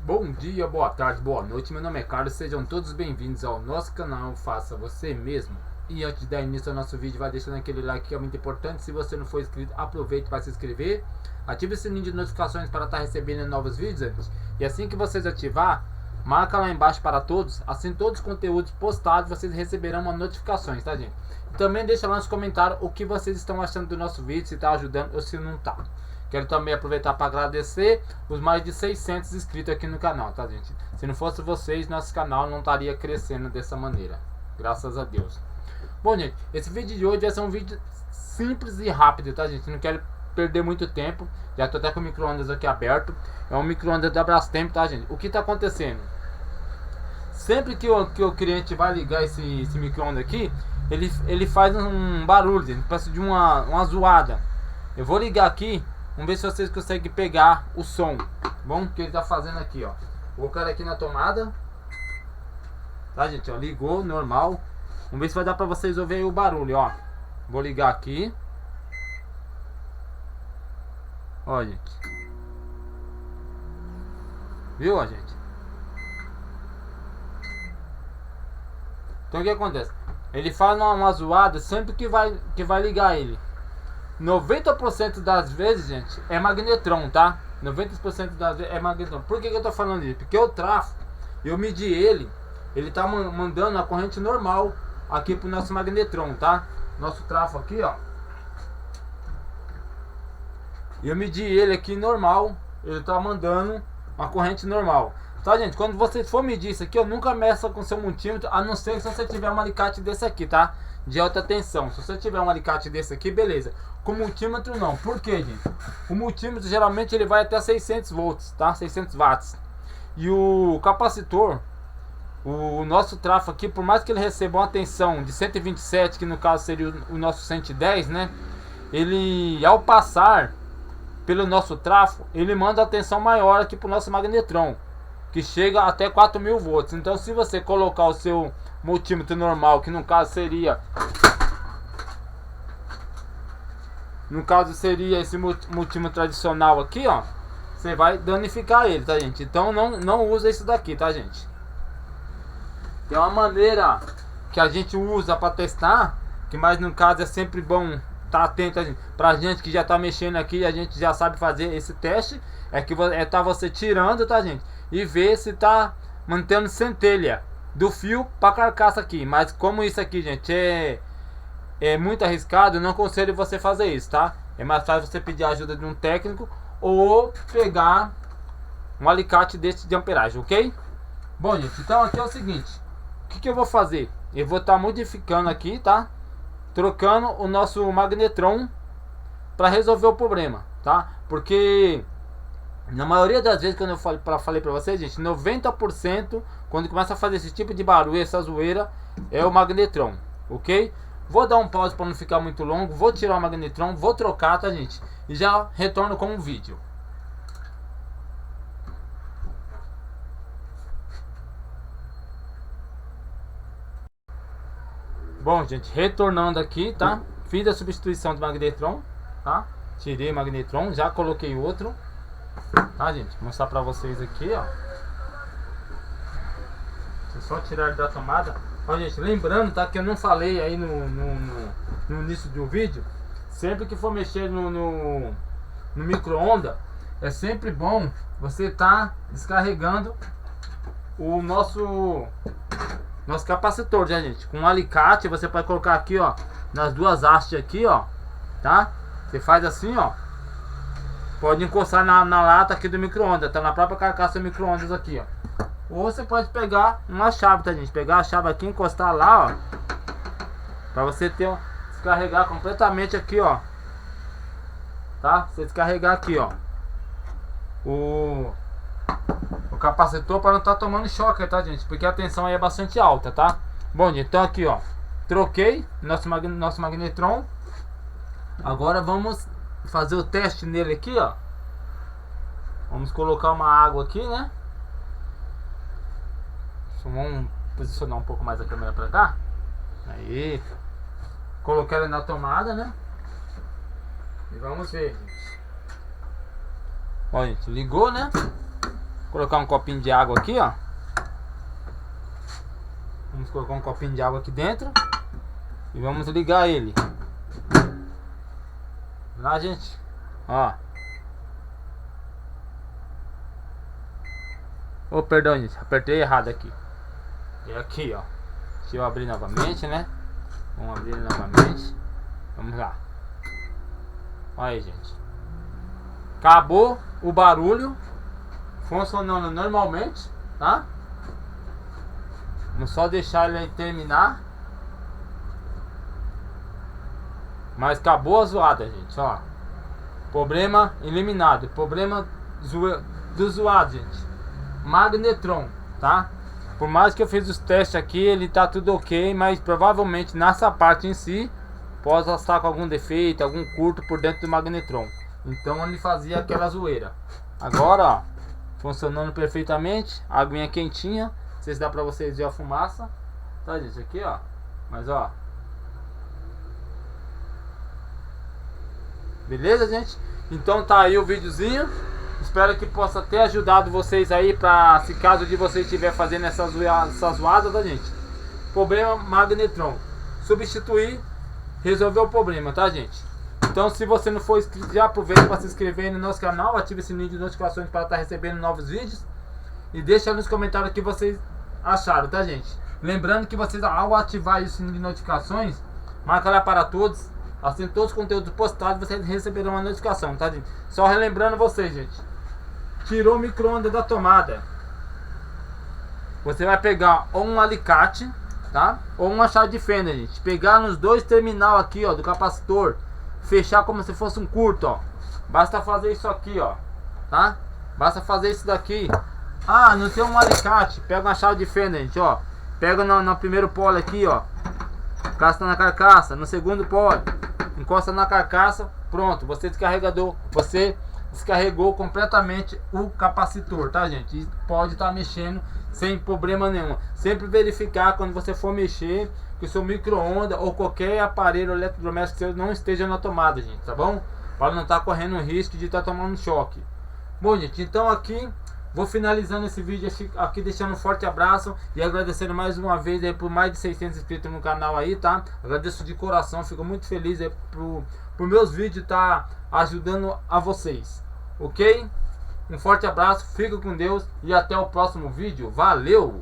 Bom dia, boa tarde, boa noite, meu nome é Carlos, sejam todos bem-vindos ao nosso canal Faça Você Mesmo. E antes de dar início ao nosso vídeo, vai deixando aquele like que é muito importante. Se você não for inscrito, aproveite para se inscrever. Ative o sininho de notificações para estar recebendo novos vídeos. E assim que vocês ativar, marca lá embaixo para todos. Assim todos os conteúdos postados, vocês receberão uma notificações, tá gente? E também deixa lá nos comentários o que vocês estão achando do nosso vídeo, se está ajudando ou se não está. Quero também aproveitar para agradecer os mais de 600 inscritos aqui no canal, tá gente? Se não fosse vocês, nosso canal não estaria crescendo dessa maneira. Graças a Deus. Bom gente, esse vídeo de hoje vai ser um vídeo simples e rápido, tá gente? Não quero perder muito tempo. Já tô até com o micro-ondas aqui aberto. É um micro-ondas da Brastemp, tá gente? O que tá acontecendo? Sempre que o cliente vai ligar esse micro-ondas aqui, ele faz um barulho, gente, parece de uma zoada. Eu vou ligar aqui. Vamos ver se vocês conseguem pegar o som. Bom, que ele tá fazendo aqui, ó. Vou colocar aqui na tomada. Tá, gente, ó, ligou, normal. Vamos ver se vai dar pra vocês ouvir o barulho, ó. Vou ligar aqui. Ó, gente. Viu, ó, gente? Então o que acontece? Ele faz uma zoada sempre que vai ligar ele. 90% das vezes, gente, é magnetron, tá? 90% das vezes é magnetron. Por que eu tô falando isso? Porque o trafo, eu medi ele tá mandando a corrente normal aqui pro nosso magnetron, tá? Nosso trafo aqui, ó. Eu medi ele aqui normal, ele tá mandando uma corrente normal. Tá, gente? Quando vocês for medir isso aqui, eu nunca meça com seu multímetro, a não ser se você tiver um alicate desse aqui, tá? De alta tensão. Se você tiver um alicate desse aqui, beleza. Com multímetro não. Por quê, gente? O multímetro geralmente ele vai até 600 volts, tá? 600 watts. E o capacitor, o nosso trafo aqui, por mais que ele receba uma tensão de 127, que no caso seria o nosso 110, né? Ele, ao passar pelo nosso trafo, ele manda a tensão maior aqui pro nosso magnetron, que chega até 4000 volts. Então se você colocar o seu multímetro normal, que no caso seria esse multímetro tradicional aqui, ó, você vai danificar ele, tá gente? Então não usa isso daqui, tá gente? Tem uma maneira que a gente usa para testar, que mais no caso é sempre bom tá atento, pra gente que já tá mexendo aqui, a gente já sabe fazer esse teste, tá você tirando, tá gente? E ver se tá mantendo centelha do fio para carcaça aqui. Mas como isso aqui, gente, é muito arriscado, eu não aconselho você fazer isso, tá? É mais fácil você pedir a ajuda de um técnico ou pegar um alicate desse de amperagem, ok? Bom, gente, então aqui é o seguinte, o que eu vou fazer? Eu vou estar modificando aqui, tá? Trocando o nosso magnetron para resolver o problema, tá? Porque na maioria das vezes, quando eu falei pra vocês, gente, 90% quando começa a fazer esse tipo de barulho, essa zoeira, é o magnetron, ok? Vou dar um pause para não ficar muito longo, vou tirar o magnetron, vou trocar, tá gente? E já retorno com um vídeo. Bom, gente, retornando aqui, tá? Fiz a substituição do magnetron, tá? Tirei o magnetron, já coloquei outro. Tá, gente? Vou mostrar pra vocês aqui, ó. Deixa eu só tirar ele da tomada. Ó, gente, lembrando, tá? Que eu não falei aí no início do vídeo. Sempre que for mexer no micro-ondas, é sempre bom você tá descarregando o nosso capacitor, já, gente. Com um alicate, você pode colocar aqui, ó, nas duas hastes aqui, ó. Tá? Você faz assim, ó. Pode encostar na lata aqui do micro-ondas, tá na própria carcaça do micro-ondas aqui, ó. Ou você pode pegar uma chave, tá gente? Pegar a chave aqui, encostar lá, ó. Pra você descarregar completamente aqui, ó. Tá? Você descarregar aqui, ó. O capacitor para não estar tomando choque, tá gente? Porque a tensão aí é bastante alta, tá? Bom, gente, então aqui, ó. Troquei nosso magnetron. Agora vamos fazer o teste nele aqui, ó. Vamos colocar uma água aqui, né? Vamos posicionar um pouco mais a câmera pra cá. Aí. Colocar ela na tomada, né? E vamos ver, gente. Ó, gente, ligou, né? colocar um copinho de água aqui, ó. Vamos colocar um copinho de água aqui dentro e vamos ligar ele. Lá, gente, ó. Oh, perdão, gente, apertei errado aqui. E aqui, ó. Deixa eu abrir novamente, né? Vamos abrir novamente. Vamos lá. Olha aí, gente. Acabou o barulho. Funcionando normalmente, tá? Vamos só deixar ele terminar. Mas acabou a zoada, gente, ó. Problema eliminado. Problema do zoado, gente. Magnetron, tá? Por mais que eu fiz os testes aqui, ele tá tudo ok, mas provavelmente nessa parte em si possa estar com algum defeito, algum curto por dentro do magnetron. Então ele fazia aquela zoeira. Agora, ó, funcionando perfeitamente, a aguinha quentinha. Não sei se dá pra vocês ver a fumaça, tá, gente? Aqui, ó. Mas, ó, beleza, gente? Então tá aí o videozinho. Espero que possa ter ajudado vocês aí, pra se caso de vocês estiver fazendo essa zoada, tá, gente? Problema magnetron. Substituir, resolveu o problema, tá, gente? Então, se você não for inscrito, já aproveita para se inscrever no nosso canal, ative o sininho de notificações para estar recebendo novos vídeos e deixa nos comentários o que vocês acharam, tá, gente? Lembrando que vocês, ao ativar o sininho de notificações, marca lá para todos, assim todos os conteúdos postados vocês receberão uma notificação, tá, gente? Só relembrando vocês, gente, tirou o micro-ondas da tomada, você vai pegar ou um alicate, tá? Ou uma chave de fenda, gente. Pegar nos dois terminal aqui, ó, do capacitor, fechar como se fosse um curto, ó. Basta fazer isso aqui, ó, tá? Basta fazer isso daqui. Ah, não tem um alicate, pega uma chave de fenda, gente, ó. Pega no primeiro pole aqui, ó, encosta na carcaça. No segundo pole, encosta na carcaça. Pronto, você descarregou completamente o capacitor, tá, gente? E pode estar mexendo sem problema nenhum. Sempre verificar quando você for mexer que o seu micro-ondas ou qualquer aparelho eletrodoméstico seu não esteja na tomada, gente, tá bom? Para não estar correndo o risco de estar tomando choque. Bom, gente, então aqui vou finalizando esse vídeo aqui, deixando um forte abraço e agradecendo mais uma vez aí por mais de 600 inscritos no canal aí, tá? Agradeço de coração, fico muito feliz aí por meus vídeos tá ajudando a vocês, ok? Um forte abraço, fica com Deus e até o próximo vídeo. Valeu!